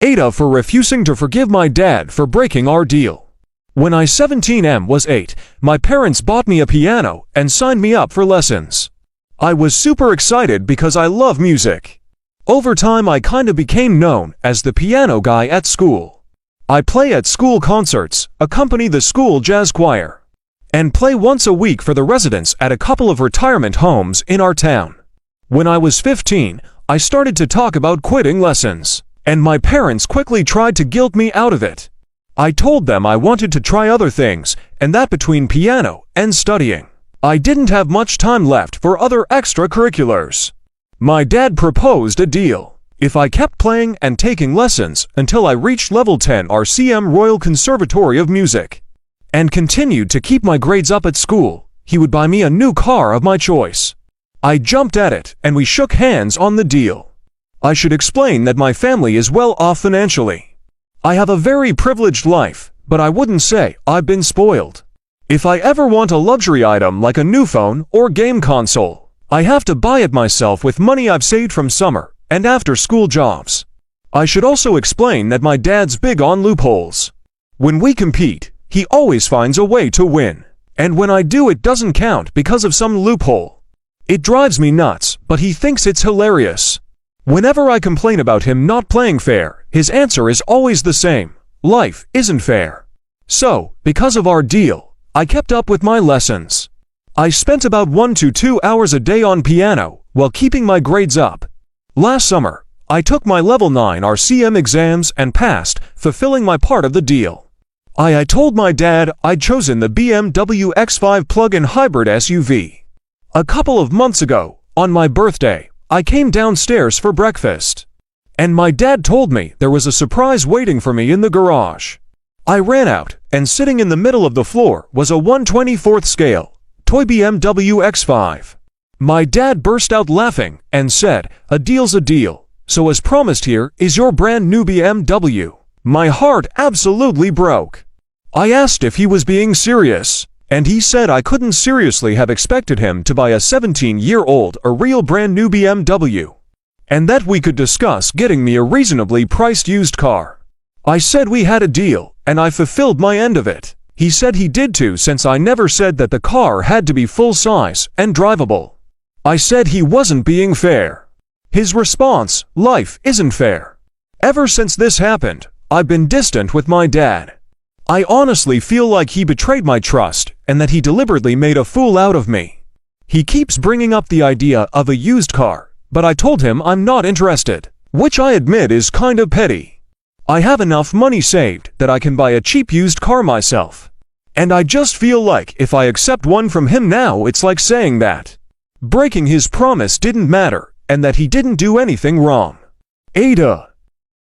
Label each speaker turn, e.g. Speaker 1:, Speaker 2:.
Speaker 1: AITA for refusing to forgive my dad for breaking our deal. When I 17 was 8, my parents bought me a piano and signed me up for lessons. I was super excited because I love music. Over time I kinda became known as the piano guy at school. I play at school concerts, accompany the school jazz choir, and play once a week for the residents at a couple of retirement homes in our town. When I was 15, I started to talk about quitting lessons, and my parents quickly tried to guilt me out of it. I told them I wanted to try other things, and that between piano and studying, I didn't have much time left for other extracurriculars. My dad proposed a deal. If I kept playing and taking lessons until I reached level 10 RCM Royal Conservatory of Music, and continued to keep my grades up at school, he would buy me a new car of my choice. I jumped at it, and we shook hands on the deal. I should explain that my family is well off financially. I have a very privileged life, but I wouldn't say I've been spoiled. If I ever want a luxury item like a new phone or game console, I have to buy it myself with money I've saved from summer and after-school jobs. I should also explain that my dad's big on loopholes. When we compete, he always finds a way to win, and when I do it doesn't count because of some loophole. It drives me nuts, but he thinks it's hilarious. Whenever I complain about him not playing fair, his answer is always the same: life isn't fair. So, because of our deal, I kept up with my lessons. I spent about 1 to 2 hours a day on piano while keeping my grades up. Last summer, I took my level 9 RCM exams and passed, fulfilling my part of the deal. I told my dad I'd chosen the BMW X5 plug-in hybrid SUV. A couple of months ago, on my birthday, I came downstairs for breakfast, and my dad told me there was a surprise waiting for me in the garage. I ran out, and sitting in the middle of the floor was a 1/24th scale toy BMW X5. My dad burst out laughing and said, "A deal's a deal, so as promised, here is your brand new BMW." My heart absolutely broke. I asked if he was being serious, and he said I couldn't seriously have expected him to buy a 17-year-old a real brand new BMW, and that we could discuss getting me a reasonably priced used car. I said we had a deal, and I fulfilled my end of it. He said he did too, since I never said that the car had to be full-size and drivable. I said he wasn't being fair. His response: life isn't fair. Ever since this happened, I've been distant with my dad. I honestly feel like he betrayed my trust and that he deliberately made a fool out of me. He keeps bringing up the idea of a used car, but I told him I'm not interested, which I admit is kind of petty. I have enough money saved that I can buy a cheap used car myself, and I just feel like if I accept one from him now, it's like saying that breaking his promise didn't matter and that he didn't do anything wrong. AITA.